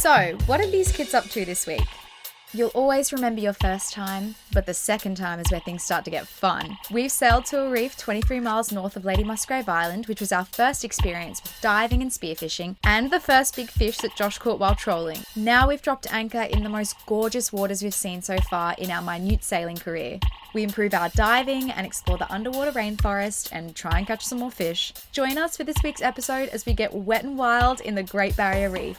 So, what are these kids up to this week? You'll always remember your first time, but the second time is where things start to get fun. We've sailed to a reef 23 miles north of Lady Musgrave Island, which was our first experience with diving and spearfishing, and the first big fish that Josh caught while trolling. Now we've dropped anchor in the most gorgeous waters we've seen so far in our minute sailing career. We improve our diving and explore the underwater rainforest and try and catch some more fish. Join us for this week's episode as we get wet and wild in the Great Barrier Reef.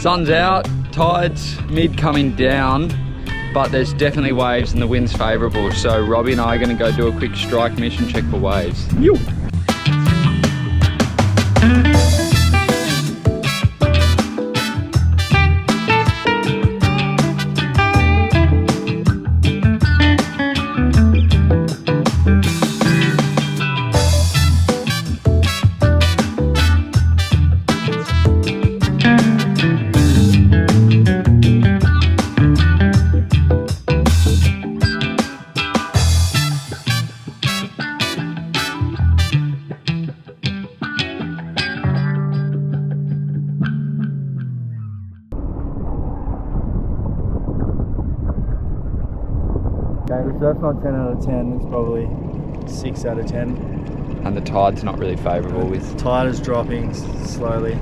Sun's out, tide's mid coming down, but there's definitely waves and the wind's favourable. So Robbie and I are going to go do a quick strike mission check for waves. Yo. Okay, the surf's not 10 out of 10, it's probably 6 out of 10. And the tide's not really favourable with... The tide is dropping slowly.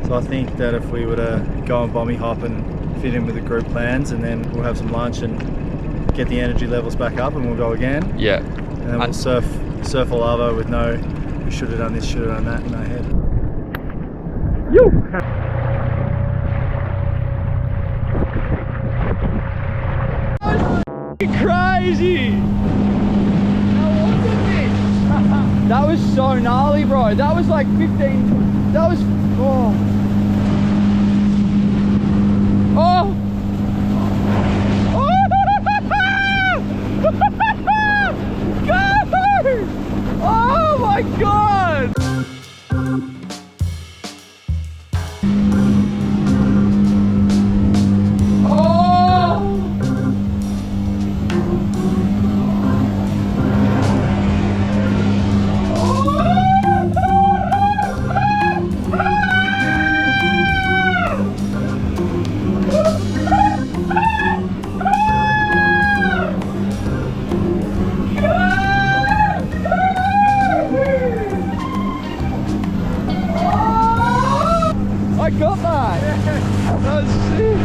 So I think that if we were to go on bomby hop and fit in with the group plans, and then we'll have some lunch and get the energy levels back up and we'll go again. Yeah. And then we'll surf all over with no, we should have done this, should have done that in our head. Yo! Crazy! That was so gnarly, bro. That was like 15. That was. Oh. Oh. Go! Oh my god! I got that! That was sick!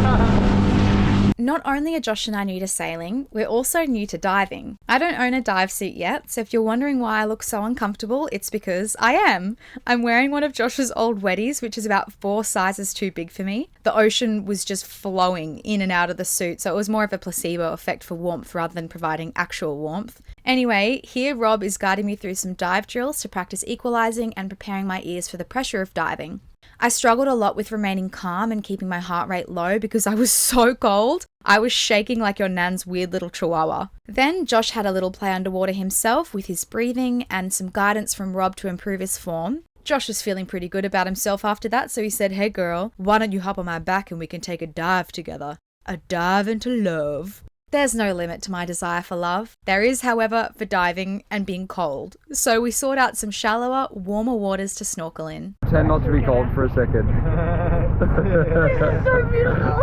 Not only are Josh and I new to sailing, we're also new to diving. I don't own a dive suit yet, so if you're wondering why I look so uncomfortable, it's because I am. I'm wearing one of Josh's old weddies, which is about 4 sizes too big for me. The ocean was just flowing in and out of the suit, so it was more of a placebo effect for warmth rather than providing actual warmth. Anyway, here Rob is guiding me through some dive drills to practice equalising and preparing my ears for the pressure of diving. I struggled a lot with remaining calm and keeping my heart rate low because I was so cold. I was shaking like your nan's weird little chihuahua. Then Josh had a little play underwater himself with his breathing and some guidance from Rob to improve his form. Josh was feeling pretty good about himself after that, so he said, "Hey girl, why don't you hop on my back and we can take a dive together? A dive into love." There's no limit to my desire for love. There is, however, for diving and being cold. So we sought out some shallower, warmer waters to snorkel in. Pretend not to be cold for a second. This is so beautiful.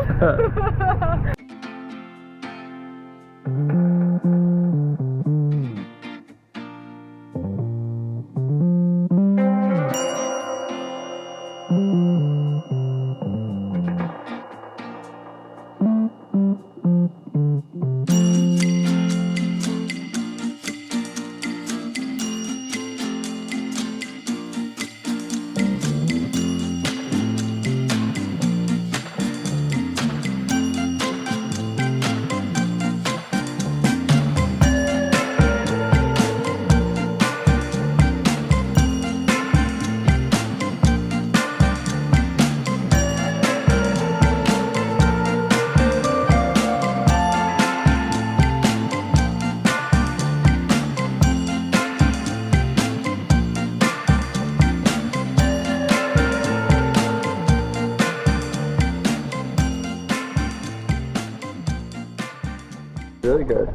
Really good.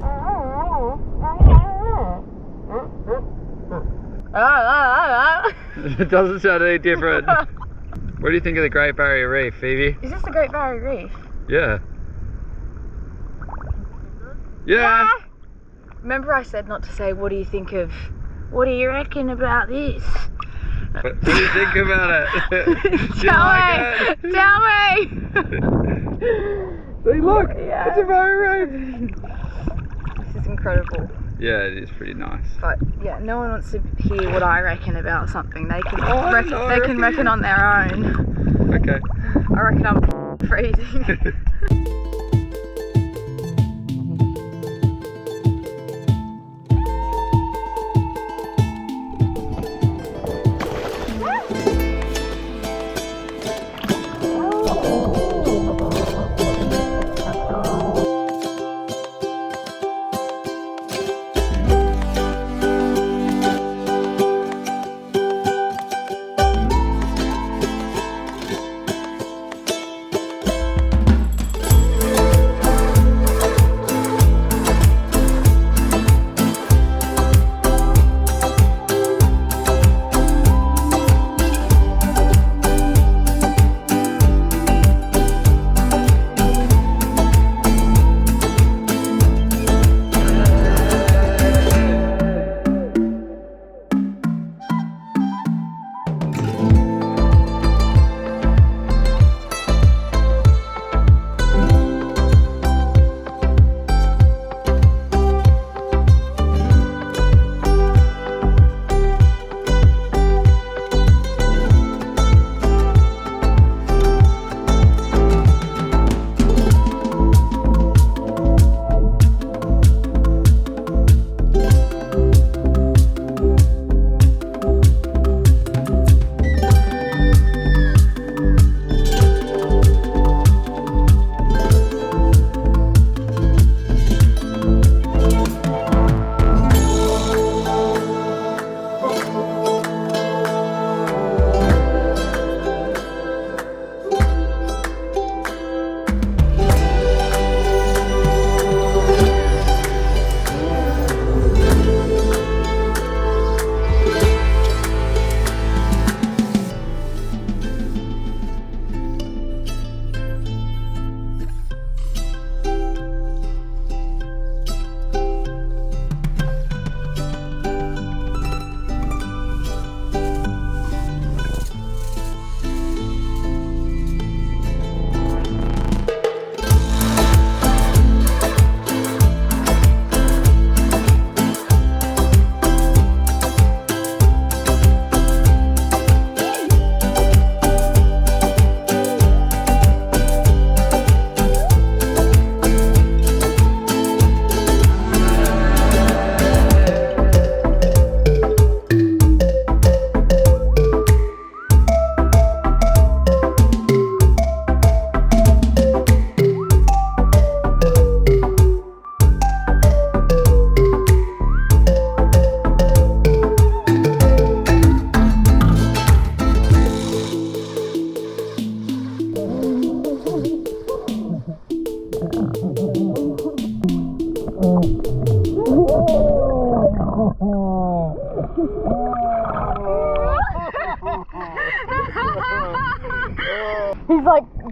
It doesn't sound any different. What do you think of the Great Barrier Reef, Phoebe? Is this the Great Barrier Reef? Yeah. Yeah. Remember I said not to say, what do you think of, what do you reckon about this? What do you think about it? Tell me! See, look, Yeah. it's a barrier reef. This is incredible. Yeah, it is pretty nice. But yeah, no one wants to hear what I reckon about something. They can I reckon on their own. Okay. I reckon I'm freezing.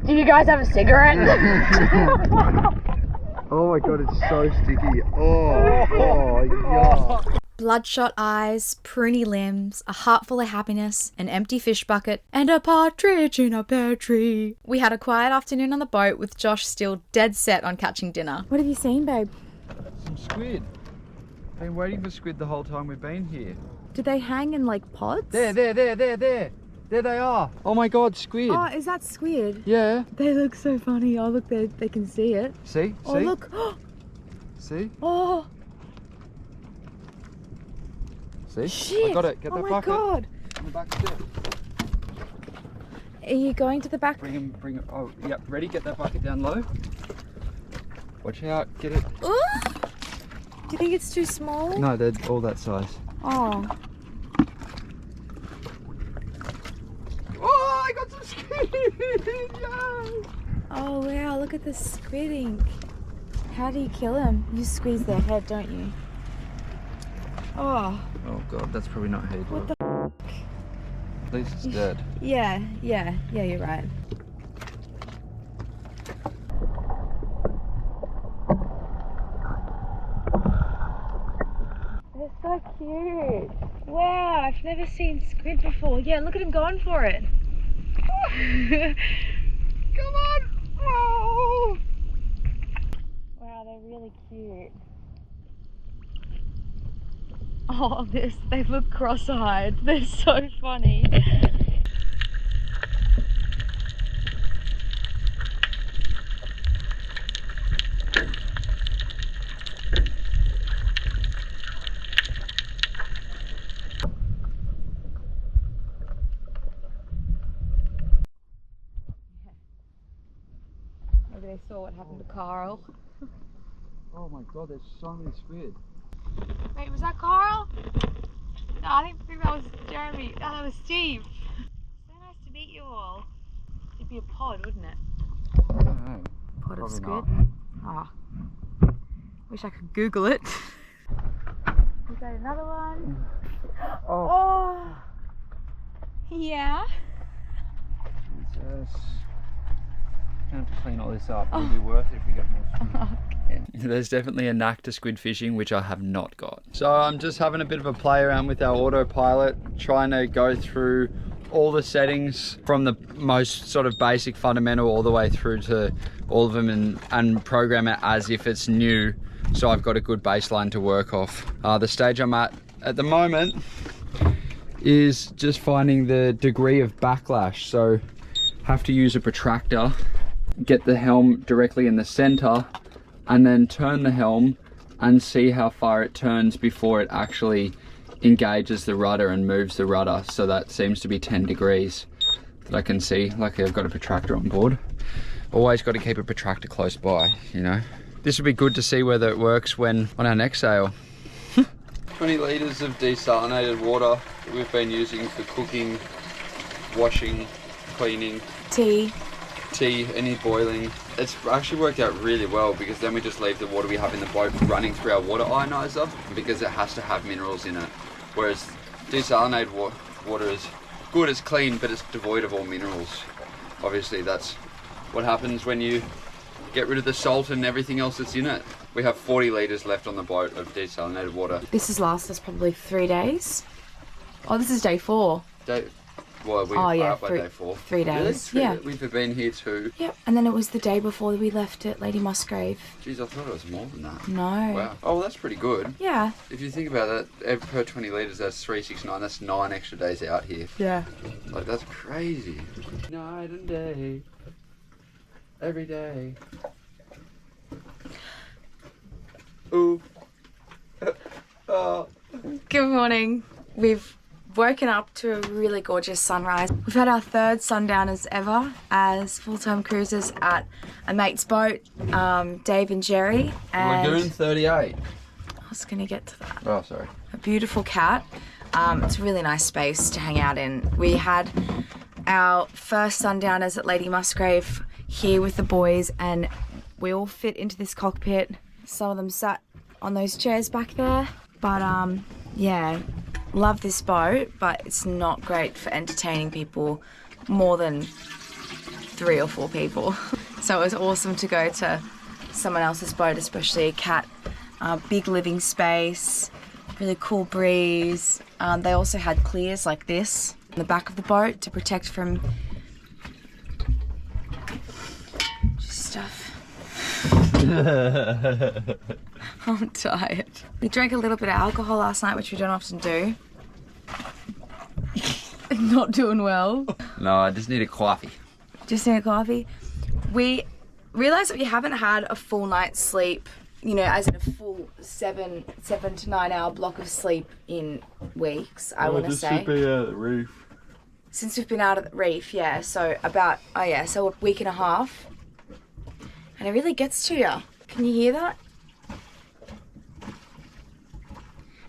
Do you guys have a cigarette? Oh my god, it's so sticky. Oh, yeah. Bloodshot eyes, pruny limbs, a heart full of happiness, an empty fish bucket, and a partridge in a pear tree. We had a quiet afternoon on the boat with Josh still dead set on catching dinner. What have you seen, babe? Some squid. Been waiting for squid the whole time we've been here. Do they hang in like pods? There. There they are. Oh my god, squid. Oh, is that squid? Yeah. They look so funny. Oh, look, they can see it. See? Oh, look. See? Oh. See? Shit. I got it. Get that bucket. Oh my god. In the back step. Are you going to the back? Bring him. Oh, yep. Ready? Get that bucket down low. Watch out. Get it. Ooh. Do you think it's too small? No, they're all that size. Oh. Oh, I got some squid! Yay! Oh wow, look at the squid ink. How do you kill them? You squeeze their head, don't you? Oh. Oh god, that's probably not how you do What it. the At least it's dead. Yeah, you're right. They're so cute. Wow, I've never seen squid before. Yeah, look at him going for it. Come on! Oh! Wow, they're really cute. Oh, they look cross-eyed. They're so funny. Maybe they saw what happened to Carl. Oh my god, there's so many squid. Wait, was that Carl? No, I think that was Jeremy. Oh, that was Steve. So nice to meet you all. It'd be a pod, wouldn't it? I don't know. Pod of Probably squid. not. Oh. Wish I could Google it. We got another one. Oh. Yeah. Jesus. Gonna have to clean all this up. It'll be worth it if we get more squid. There's definitely a knack to squid fishing, which I have not got. So I'm just having a bit of a play around with our autopilot, trying to go through all the settings from the most sort of basic fundamental all the way through to all of them and program it as if it's new. So I've got a good baseline to work off. The stage I'm at the moment is just finding the degree of backlash. So have to use a protractor, get the helm directly in the center, and then turn the helm and see how far it turns before it actually engages the rudder and moves the rudder. So that seems to be 10 degrees that I can see. Luckily I've got a protractor on board. Always got to keep a protractor close by, you know. This would be good to see whether it works when on our next sail. 20 litres of desalinated water that we've been using for cooking, washing, cleaning. Tea, any boiling. It's actually worked out really well because then we just leave the water we have in the boat running through our water ionizer because it has to have minerals in it. Whereas desalinated water is good, it's clean, but it's devoid of all minerals. Obviously that's what happens when you get rid of the salt and everything else that's in it. We have 40 litres left on the boat of desalinated water. This has lasted us probably 3 days. Oh, this is day 4. Well, we are up by day 4. 3 days. Really? Yeah. We've been here too. Yep. And then it was the day before we left at Lady Musgrave. Jeez, I thought it was more than that. No. Wow. Oh, well, that's pretty good. Yeah. If you think about that, per 20 litres, that's 369. That's 9 extra days out here. Yeah. Like, that's crazy. Night and day. Every day. Ooh. Oh. Good morning. We've woken up to a really gorgeous sunrise. We've had our 3rd sundowners ever as full-time cruisers at a mate's boat, Dave and Jerry. And Lagoon 38. I was going to get to that. Oh, sorry. A beautiful cat. It's a really nice space to hang out in. We had our first sundowners at Lady Musgrave here with the boys, and we all fit into this cockpit. Some of them sat on those chairs back there. But yeah, love this boat, but it's not great for entertaining people more than 3 or 4 people. So it was awesome to go to someone else's boat, especially a cat. Big living space, really cool breeze. They also had clears like this in the back of the boat to protect from stuff. I'm tired. We drank a little bit of alcohol last night, which we don't often do. Not doing well. No, I just need a coffee. Just need a coffee. We realised that we haven't had a full night's sleep, you know, as in a full 7 to 9 hour block of sleep in weeks, I want to say. Should be out at the reef. Since we've been out at the reef, yeah, so about, so a week and a half. And it really gets to you. Can you hear that?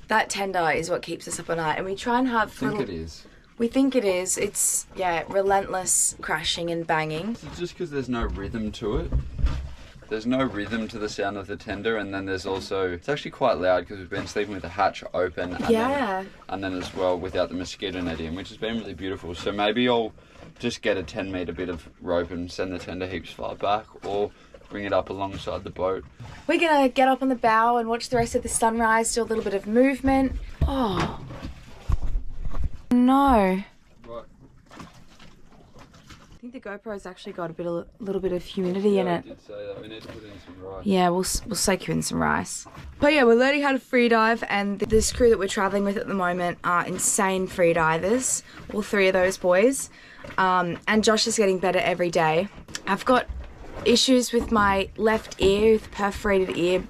That tender is what keeps us up at night, and we try and have I think it is. We think it is. It's, relentless crashing and banging. It's just because there's no rhythm to it. There's no rhythm to the sound of the tender, and then there's also, it's actually quite loud because we've been sleeping with the hatch open and then as well without the mosquito net in, which has been really beautiful. So maybe I'll just get a 10-metre bit of rope and send the tender heaps far back, or bring it up alongside the boat. We're gonna get up on the bow and watch the rest of the sunrise, do a little bit of movement. Oh no. Right. I think the GoPro's actually got a little bit of humidity in it. I did say that. We need to put in some rice. Yeah, we'll soak you in some rice. But yeah, we're learning how to free dive, and this crew that we're traveling with at the moment are insane free divers. All 3 of those boys. And Josh is getting better every day. I've got issues with my left ear, with perforated ear,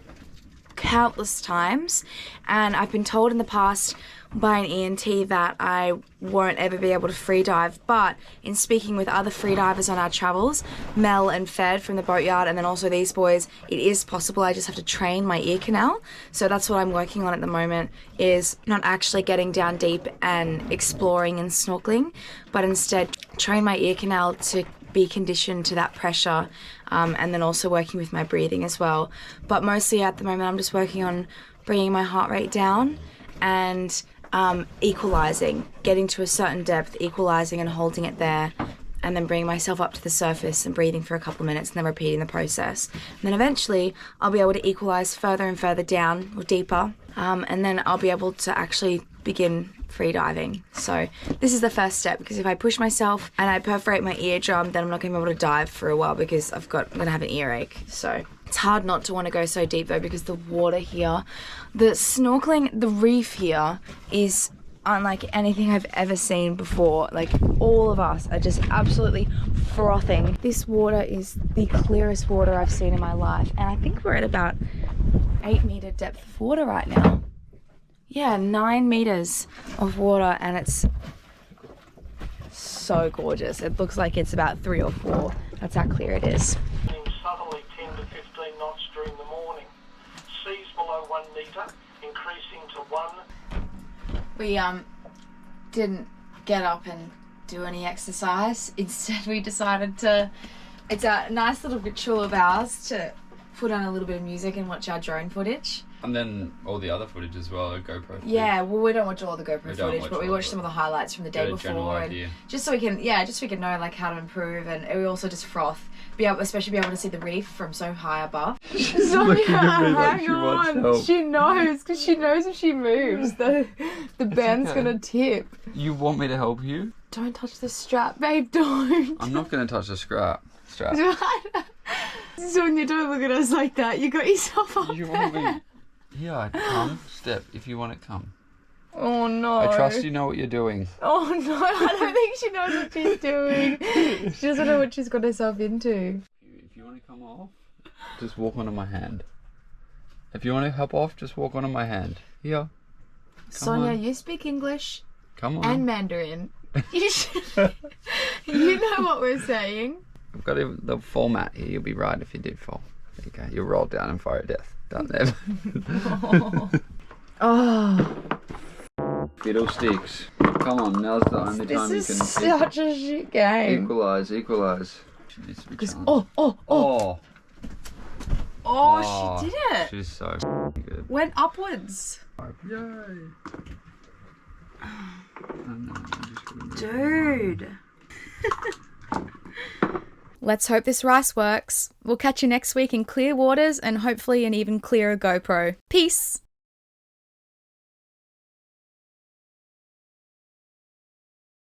countless times, and I've been told in the past by an ENT that I won't ever be able to free dive, but in speaking with other free divers on our travels, Mel and Fed from the boatyard, and then also these boys, it is possible. I just have to train my ear canal. So that's what I'm working on at the moment, is not actually getting down deep and exploring and snorkeling, but instead train my ear canal to be conditioned to that pressure, and then also working with my breathing as well. But mostly at the moment I'm just working on bringing my heart rate down and equalising, getting to a certain depth, equalising and holding it there, and then bringing myself up to the surface and breathing for a couple of minutes and then repeating the process. And then eventually I'll be able to equalise further and further down or deeper, and then I'll be able to actually begin free diving. So this is the first step, because if I push myself and I perforate my eardrum, then I'm not going to be able to dive for a while because I'm going to have an earache. So it's hard not to want to go so deep though, because the water here, the snorkeling, the reef here is unlike anything I've ever seen before. Like, all of us are just absolutely frothing. This water is the clearest water I've seen in my life, and I think we're at about 8-metre depth of water right now. Yeah, 9 meters of water, and it's so gorgeous. It looks like it's about 3 or 4. That's how clear it is. Southerly 10 to 15 knots during the morning. Seas below 1 metre, increasing to 1. We didn't get up and do any exercise. Instead, we decided to. It's a nice little ritual of ours to put on a little bit of music and watch our drone footage. And then all the other footage as well, GoPro footage. Yeah, well, we don't watch all the GoPro footage, but we watch some of the highlights from the day before, and just so we can, know like how to improve, and we also just froth, especially be able to see the reef from so high above. Looking at me like she wants help. She knows, because she knows if she moves, the band's gonna tip. You want me to help you? Don't touch the strap, babe. Don't. I'm not gonna touch the strap. Sonia, don't look at us like that. You got yourself up You there. want me? Yeah, come. Step. If you want it, come. Oh no. I trust you know what you're doing. Oh no, I don't think she knows what she's doing. She doesn't know what she's got herself into. If you want to come off, just walk onto my hand. If you want to hop off, just walk onto my hand. Here. Sonia, you speak English. Come on. And Mandarin. You know what we're saying. I've got the format here. You'll be right if you did fall. There you go. You'll roll down and fire death. Down there. Oh. Fiddlesticks. Come on, now's the only time you can. This is such a shit game. Equalise. She needs to be challenged. Oh, she did it. She's so good. Went upwards. Yay. Dude. Let's hope this rice works. We'll catch you next week in clear waters and hopefully an even clearer GoPro. Peace!